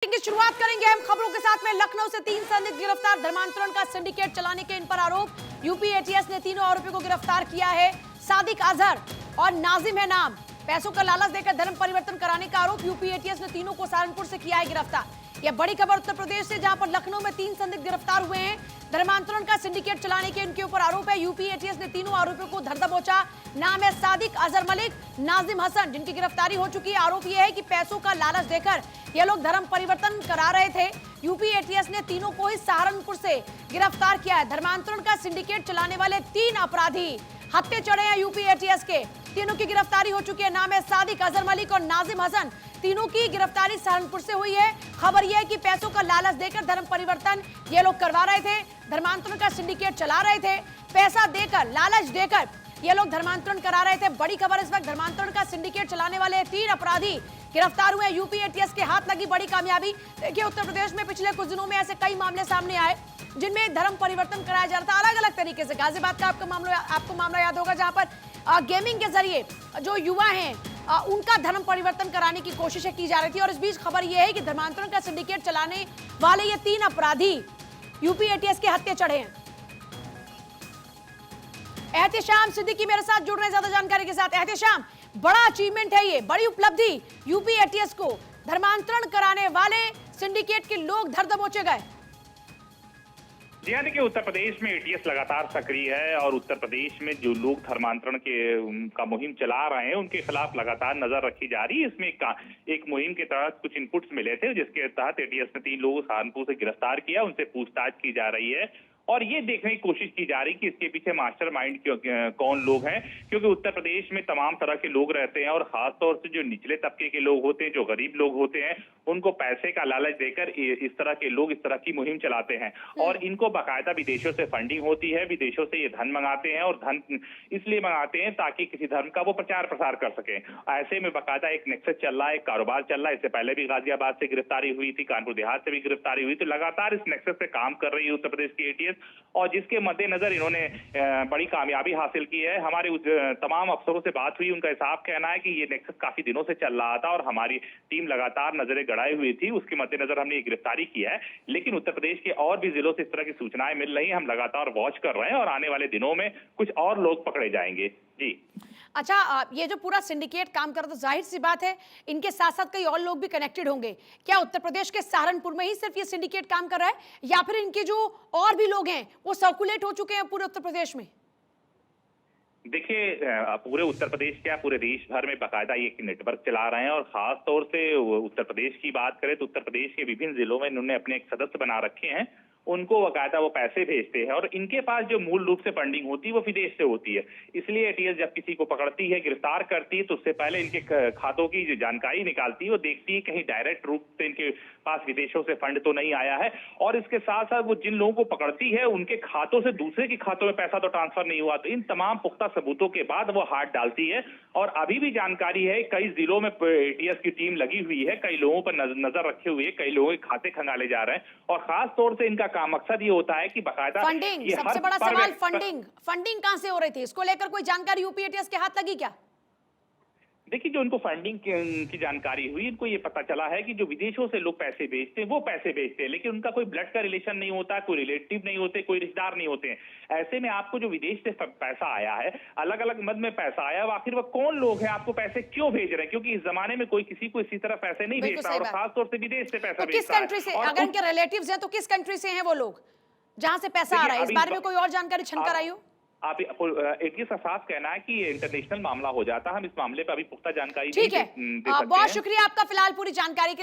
की शुरुआत करेंगे हम खबरों के साथ में। लखनऊ से 3 संदिग्ध गिरफ्तार, धर्मांतरण का सिंडिकेट चलाने के इन पर आरोप। यूपी एटीएस ने तीनों आरोपियों को गिरफ्तार किया है। सादिक अजहर और नाजिम है नाम। पैसों का लालच देकर धर्म परिवर्तन कराने का आरोप। यूपी एटीएस ने तीनों को सहारनपुर से किया है गिरफ्तार। यह बड़ी खबर उत्तर प्रदेश से, जहां पर लखनऊ में 3 संदिग्ध गिरफ्तार हुए हैं। धर्मांतरण का सिंडिकेट चलाने के इनके ऊपर आरोप है। यूपी एटीएस ने तीनों आरोपियों को धर दबोचा। नाम है सादिक अजहर मलिक, नाजिम हसन, जिनकी गिरफ्तारी हो चुकी है। आरोप यह है कि पैसों का लालच देकर ये लोग धर्म परिवर्तन करा रहे थे। यूपी एटीएस ने तीनों को ही सहारनपुर से गिरफ्तार किया है। धर्मांतरण का सिंडिकेट चलाने वाले 3 अपराधी हत्थे चढ़े हैं यूपी एटीएस के। तीनों की गिरफ्तारी हो चुकी है। नाम है सादिक अजहर मलिक और नाजिम हसन। तीनों की गिरफ्तारी सहारनपुर से हुई है। खबर यह है कि पैसों का लालच देकर धर्म परिवर्तन ये लोग करवा रहे थे। धर्मांतरण का सिंडिकेट चला रहे थे। पैसा देकर, लालच देकर ये लोग धर्मांतरण करा रहे थे। बड़ी खबर इस वक्त, धर्मांतरण का सिंडिकेट चलाने वाले 3 अपराधी गिरफ्तार हुए। यूपी एटीएस के हाथ लगी बड़ी कामयाबी। देखिए, उत्तर प्रदेश में पिछले कुछ दिनों में ऐसे कई मामले सामने आए जिनमें धर्म परिवर्तन कराया जा रहा था अलग अलग तरीके से। गाजियाबाद का आपको मामला याद होगा, जहां पर गेमिंग के जरिए जो युवा हैं उनका धर्म परिवर्तन कराने की कोशिशें की जा रही थी। और इस बीच खबर यह है कि धर्मांतरण का सिंडिकेट चलाने वाले ये 3 अपराधी यूपी एटीएस के हत्थे चढ़े हैं। एहतेशाम सिद्दीकी मेरे साथ जुड़ रहे हैं ज्यादा जानकारी के साथ। एहतेशाम, बड़ा अचीवमेंट है ये, बड़ी उपलब्धि यूपी एटीएस को। धर्मांतरण कराने वाले सिंडिकेट के लोग धर दबोचे गए। जी हाँ, देखिए, उत्तर प्रदेश में एटीएस लगातार सक्रिय है और उत्तर प्रदेश में जो लोग धर्मांतरण का मुहिम चला रहे हैं उनके खिलाफ लगातार नजर रखी जा रही है। इसमें एक मुहिम के तहत कुछ इनपुट्स मिले थे, जिसके तहत एटीएस ने 3 लोगों को सहारनपुर से गिरफ्तार किया। उनसे पूछताछ की जा रही है और ये देखने की कोशिश की जा रही है कि इसके पीछे मास्टरमाइंड कौन लोग हैं, क्योंकि उत्तर प्रदेश में तमाम तरह के लोग रहते हैं और खासतौर से जो निचले तबके के लोग होते हैं, जो गरीब लोग होते हैं, उनको पैसे का लालच देकर इस तरह के लोग इस तरह की मुहिम चलाते हैं और इनको बाकायदा विदेशों से फंडिंग होती है। विदेशों से ये धन मंगाते हैं और धन इसलिए मंगाते हैं ताकि किसी धर्म का वो प्रचार प्रसार कर सके। ऐसे में बाकायदा एक नेक्सस चल रहा है, एक कारोबार चल रहा है। इससे पहले भी गाजियाबाद से गिरफ्तारी हुई थी, कानपुर देहात से भी गिरफ्तारी हुई। तो लगातार इस नेक्सस पे काम कर रही है उत्तर प्रदेश की एटीएस और जिसके मद्देनजर इन्होंने बड़ी कामयाबी हासिल की है। हमारे तमाम अफसरों से बात हुई, उनका साफ कहना है कि ये नेक्सस काफी दिनों से चल रहा था और हमारी टीम लगातार नजरें गड़ाई हुई थी। उसके मद्देनजर हमने ये गिरफ्तारी किया है। लेकिन उत्तर प्रदेश के और भी जिलों से इस तरह की सूचनाएं मिल रही हैं। हम लगातार वॉच कर रहे हैं और आने वाले दिनों में कुछ और लोग पकड़े जाएंगे। जी अच्छा, ये जो पूरा सिंडिकेट काम कर रहा था, जाहिर सी बात है इनके साथ साथ कई और लोग भी कनेक्टेड होंगे। क्या उत्तर प्रदेश के सहारनपुर में ही सिर्फ ये सिंडिकेट काम कर रहा है या फिर इनके जो और भी लोग हैं वो सर्कुलेट हो चुके हैं पूरे उत्तर प्रदेश में? देखिए, पूरे उत्तर प्रदेश क्या, पूरे देश भर में बाकायदा ये नेटवर्क चला रहे हैं और खास तौर से उत्तर प्रदेश की बात करें तो उत्तर प्रदेश के विभिन्न जिलों में इन्होंने अपने एक सदस्य बना रखे हैं। उनको बाकायदा वो पैसे भेजते हैं और इनके पास जो मूल रूप से फंडिंग होती है वो विदेश से होती है। इसलिए एटीएस जब किसी को पकड़ती है, गिरफ्तार करती है, तो उससे पहले इनके खातों की जो जानकारी निकालती है वो देखती है कहीं डायरेक्ट रूप से इनके पास विदेशों से फंड तो नहीं आया है। और इसके साथ साथ वो जिन लोगों को पकड़ती है उनके खातों से दूसरे के खातों में पैसा तो ट्रांसफर नहीं हुआ। तो इन तमाम पुख्ता सबूतों के बाद वो हाथ डालती है और अभी भी जानकारी है कई जिलों में एटीएस की टीम लगी हुई है, कई लोगों पर नजर रखे हुए, कई लोगों के खाते खंगाले जा रहे हैं और खास तौर से इनका काम मकसद ये होता है कि बाकायदा फंडिंग। सबसे बड़ा सवाल फंडिंग कहां से हो रही थी, इसको लेकर कोई जानकारी यूपी एटीएस के हाथ लगी क्या? देखिए, जो इनको फंडिंग की जानकारी हुई, इनको ये पता चला है कि जो विदेशों से लोग पैसे भेजते हैं वो पैसे भेजते हैं, लेकिन उनका कोई ब्लड का रिलेशन नहीं होता, कोई रिलेटिव नहीं होते, कोई रिश्तेदार नहीं होते हैं। ऐसे में आपको जो विदेश से पैसा आया है, अलग अलग मद में पैसा आया, आखिर वो कौन लोग हैं, आपको पैसे क्यों भेज रहे हैं? क्योंकि इस जमाने में कोई किसी को इसी तरह पैसे नहीं भेजता और खासतौर से विदेश से पैसा भेजता है। किस कंट्री से, अगर इनके रिलेटिव्स हैं तो किस कंट्री से हैं वो लोग जहां से पैसा आ रहा है? इस बारे में कोई और जानकारी छनकर आई हो? आप एटीएस का साफ कहना है कि ये इंटरनेशनल मामला हो जाता है। हम इस मामले पर अभी पुख्ता जानकारी ठीक है। बहुत शुक्रिया आपका फिलहाल पूरी जानकारी के लिए।